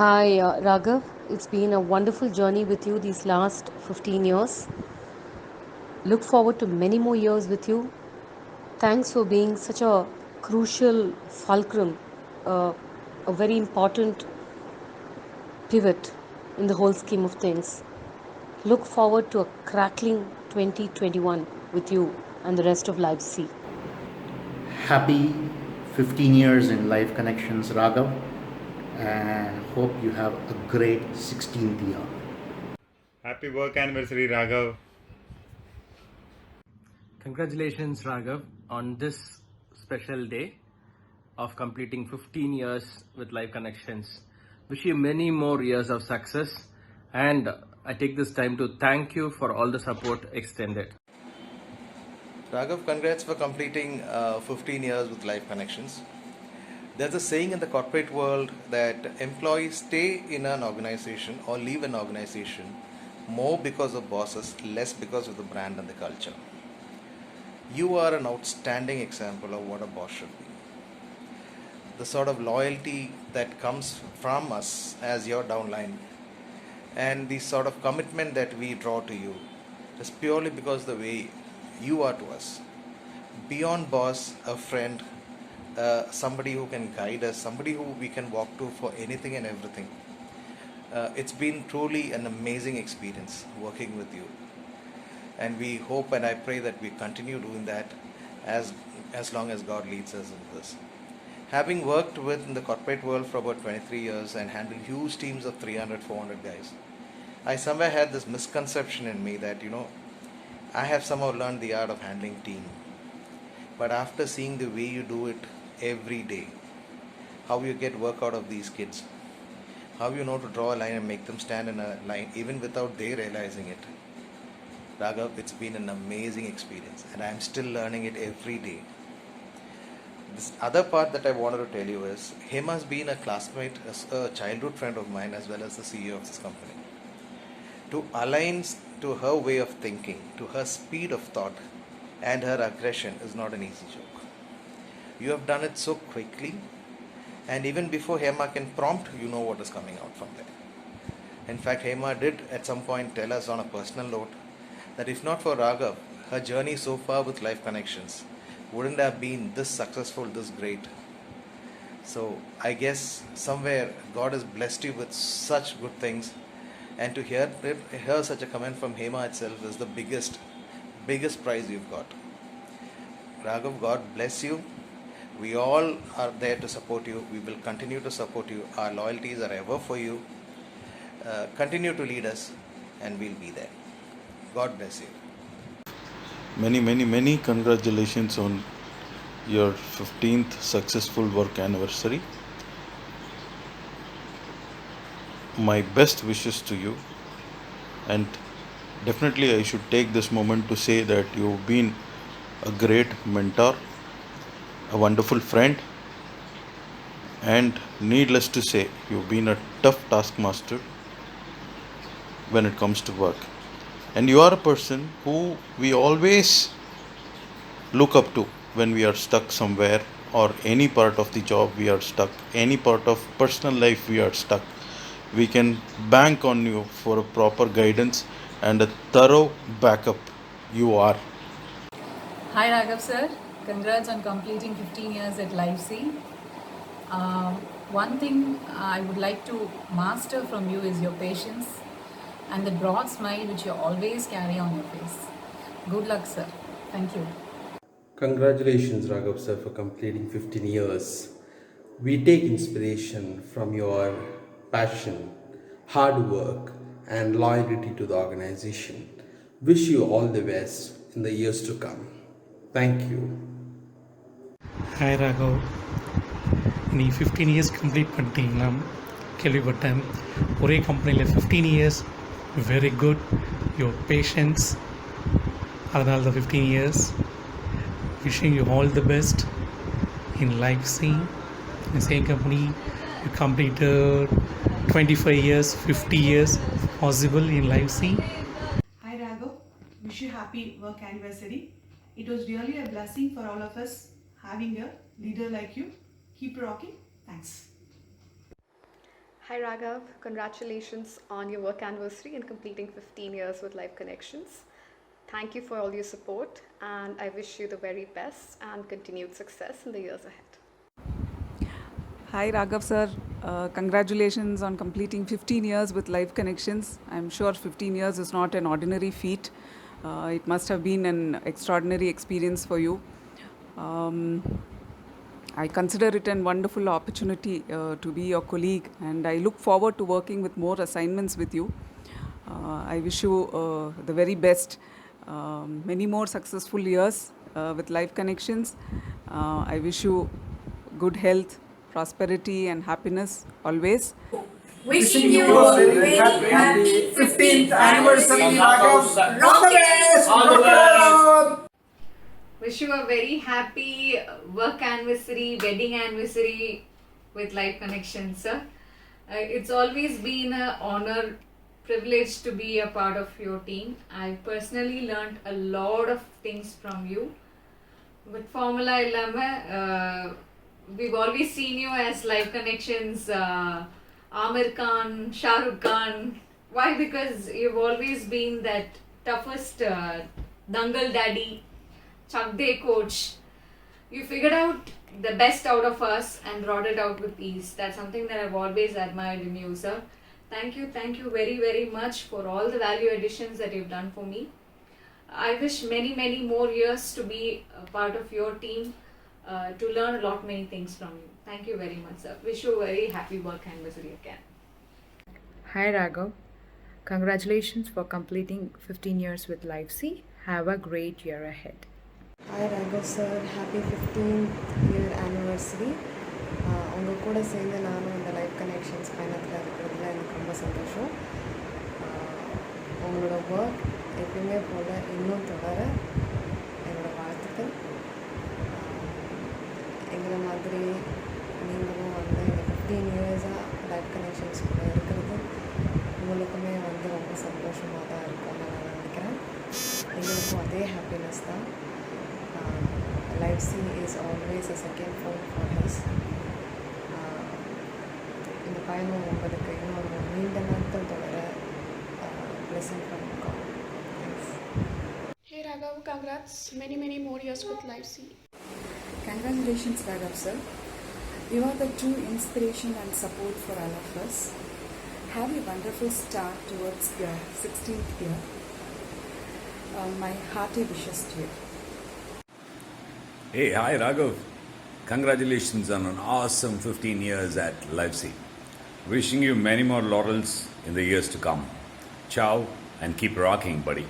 Hi, Raghav. It's been a wonderful journey with you these last 15 years. Look forward to many more years with you. Thanks for being such a crucial fulcrum, uh, a very important pivot in the whole scheme of things. Look forward to a crackling 2021 with you and the rest of Live C. Happy 15 years in Life Connections, Raghav, and hope you have a great 16th year. Happy work anniversary, Raghav. Congratulations, Raghav, on this special day of completing 15 years with Life Connections. Wish you many more years of success, and I take this time to thank you for all the support extended. Raghav, congrats for completing 15 years with Life Connections. There's a saying in the corporate world that employees stay in an organization or leave an organization more because of bosses, less because of the brand and the culture. You are an outstanding example of what a boss should be. The sort of loyalty that comes from us as your downline and the sort of commitment that we draw to you is purely because the way you are to us. Beyond boss, a friend, somebody who can guide us, somebody who we can walk to for anything and everything. It's been truly an amazing experience working with you, and we hope and I pray that we continue doing that as as long as God leads us in this. Having worked with in the corporate world for about 23 years and handled huge teams of 300, 400 guys, I somewhere had this misconception in me that I have somehow learned the art of handling team. But after seeing the way you do it every day, how you get work out of these kids, how you know to draw a line and make them stand in a line even without they realizing it, Raghav, it's been an amazing experience and I'm still learning it every day. This other part that I wanted to tell you is him has been a classmate, a childhood friend of mine as well as the CEO of this company. To align to her way of thinking, to her speed of thought and her aggression is not an easy joke. You have done it so quickly, and even before Hema can prompt, you know what is coming out from there. In fact, Hema did at some point tell us on a personal note that if not for Raghav, her journey so far with Life Connections wouldn't have been this successful, this great. So I guess somewhere God has blessed you with such good things, and to hear such a comment from Hema itself is the biggest prize you've got. Raghav, God bless you. We all are there to support you. We will continue to support you. Our loyalties are ever for you. Continue to lead us, and we'll be there. God bless you. Many congratulations on your 15th successful work anniversary. My best wishes to you, and definitely I should take this moment to say that you've been a great mentor, a wonderful friend, and needless to say, you've been a tough taskmaster when it comes to work. And you are a person who we always look up to when we are stuck somewhere, or any part of the job we are stuck, any part of personal life we are stuck. We can bank on you for a proper guidance and a thorough backup. You are. Hi Raghav sir, congrats on completing 15 years at Live C. One thing I would like to master from you is your patience and the broad smile which you always carry on your face. Good luck sir. Thank you. Congratulations, Raghav sir, for completing 15 years. We take inspiration from your passion, hard work, and loyalty to the organization. Wish you all the best in the years to come. Thank you. Hi Raghav, நீ 15 years complete பண்ணிட்டீங்களா? கேள்விப்பட்டேன். ஒரே கம்பெனியில் 15 years. Very good. Your patience, அதனால தான் 15 years. Wishing you all the best in life சி. In the same company, you completed 25 years, 50 years possible in Live C. Hi Raghav, wish you happy work anniversary. It was really a blessing for all of us having a leader like you. Keep rocking. Thanks. Hi Raghav, congratulations on your work anniversary and completing 15 years with Life Connections. Thank you for all your support and I wish you the very best and continued success in the years ahead. Hi Raghav sir, congratulations on completing 15 years with Life Connections. I'm sure 15 years is not an ordinary feat. It must have been an extraordinary experience for you. I consider it a wonderful opportunity to be your colleague and I look forward to working with more assignments with you. I wish you the very best. Many more successful years with Life Connections. I wish you good health, prosperity and happiness always. Wishing you a very happy 15th anniversary, Raghav. All the best! All the best! Wish you a very happy work anniversary, wedding anniversary with Life Connections, sir. It's always been an honor, privilege to be a part of your team. I personally learned a lot of things from you. With Formula illama, we've always seen you as Life Connections, Amir Khan, Shah Rukh Khan. Why? Because you've always been that toughest dangle daddy, Chak De coach. You figured out the best out of us and brought it out with ease. That's something that I've always admired in you, sir. Thank you very, very much for all the value additions that you've done for me. I wish many, many more years to be a part of your team, to learn a lot many things from you. Thank you very much, sir. Wish you a very happy work anniversary again. Hi Raghav, congratulations for completing 15 years with LifeC. Have a great year ahead. Hi Raghav sir, happy 15th year anniversary. உங்கள் கூட சேர்ந்து நானும் இந்த life connections பயணத்தில் இருக்கிறதுல எனக்கு ரொம்ப சந்தோஷம். உங்களோட ஒர்க் எப்பயுமே போல் இன்னும் தொடர என்னோடய வாழ்த்துக்கள். எங்களை மாதிரி நீங்களும் வந்து இந்த 15 இயர்ஸாக லைஃப் கனெக்ஷன்ஸ் கூட இருக்கிறது உங்களுக்குமே வந்து ரொம்ப சந்தோஷமாக தான் இருக்கும்னு நான் நினைக்கிறேன். எங்களுக்கும் அதே ஹாப்பினஸ் தான். LifeC is always a second home for us. இந்த பயணம் உங்களுக்கு இன்னொரு நீண்ட நாட்கள் தொடர blessing from God. Thanks. Hey Raghav, congrats. Many more years with LifeC. Congratulations Raghav sir. You are the true inspiration and support for all of us. Have a wonderful start towards your 16th year. My hearty wishes to you. Hey, hi Raghav. Congratulations on an awesome 15 years at LifeC. Wishing you many more laurels in the years to come. Ciao and keep rocking, buddy.